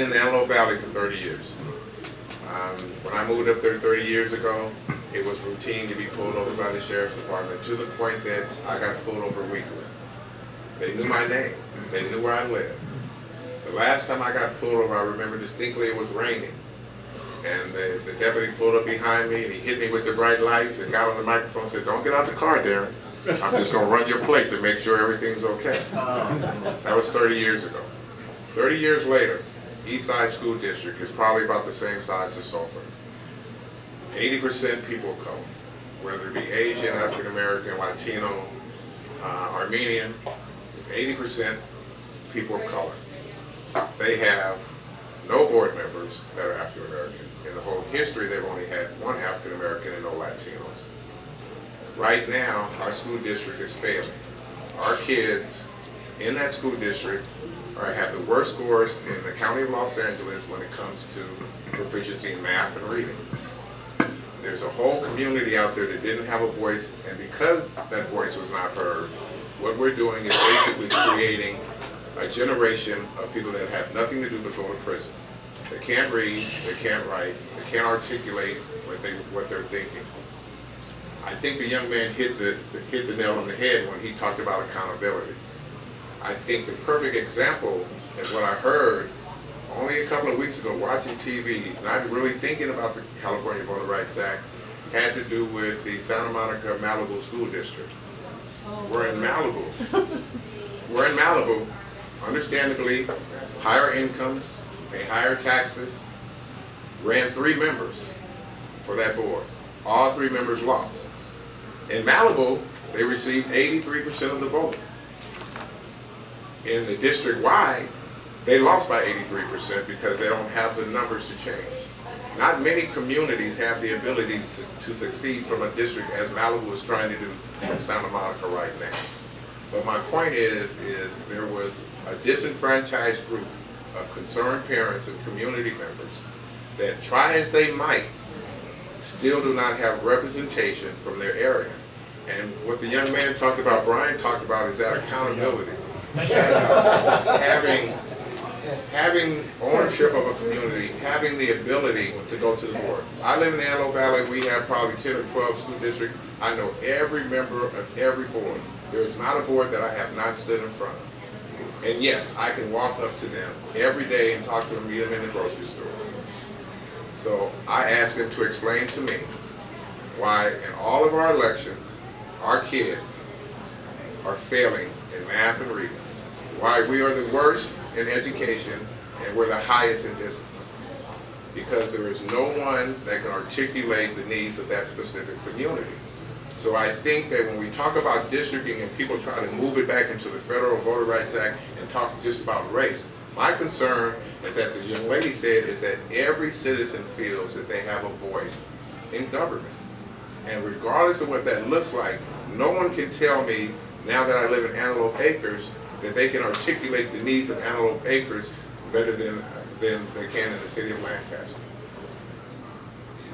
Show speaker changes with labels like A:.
A: in the Antelope Valley for 30 years. When I moved up there 30 years ago, it was routine to be pulled over by the sheriff's department to the point that I got pulled over weekly. They knew my name. They knew where I lived. The last time I got pulled over, I remember distinctly it was raining. And the deputy pulled up behind me and he hit me with the bright lights and got on the microphone and said, "Don't get out the car, Darren. I'm just going to run your plate to make sure everything's okay." That was 30 years ago. 30 years later, Eastside School District is probably about the same size as Sulphur. 80% people of color, whether it be Asian, African American, Latino, Armenian, it's 80% people of color. They have no board members that are African American. In the whole history, they've only had one African American and no Latinos. Right now, our school district is failing. Our kids in that school district have the worst scores in the county of Los Angeles when it comes to proficiency in math and reading. There's a whole community out there that didn't have a voice, and because that voice was not heard, what we're doing is basically creating a generation of people that have nothing to do but go to prison. They can't read, they can't write, they can't articulate what they're thinking. I think the young man hit the nail on the head when he talked about accountability. I think the perfect example is what I heard only a couple of weeks ago watching TV, not really thinking about the California Voting Rights Act, had to do with the Santa Monica Malibu School District. We're in Malibu. We're in Malibu. Understandably, higher incomes, pay higher taxes, ran 3 members for that board. All 3 members lost. In Malibu, they received 83% of the vote. In the district-wide, they lost by 83% because they don't have the numbers to change. Not many communities have the ability to succeed from a district as Malibu is trying to do in Santa Monica right now. But my point is there was a disenfranchised group of concerned parents and community members that try as they might, still do not have representation from their area. And what the young man talked about, Brian talked about, is that accountability. Having ownership of a community, having the ability to go to the board. I live in the Antelope Valley. We have probably 10 or 12 school districts. I know every member of every board. There is not a board that I have not stood in front of. And yes, I can walk up to them every day and talk to them, meet them in the grocery store. So I asked them to explain to me why in all of our elections, our kids are failing in math and reading. Why we are the worst in education and we're the highest in discipline. Because there is no one that can articulate the needs of that specific community. So I think that when we talk about districting and people try to move it back into the Federal Voter Rights Act and talk just about race, my concern is that the young lady said is that every citizen feels that they have a voice in government. And regardless of what that looks like, no one can tell me, now that I live in Antelope Acres, that they can articulate the needs of Antelope Acres better than they can in the city of Lancaster.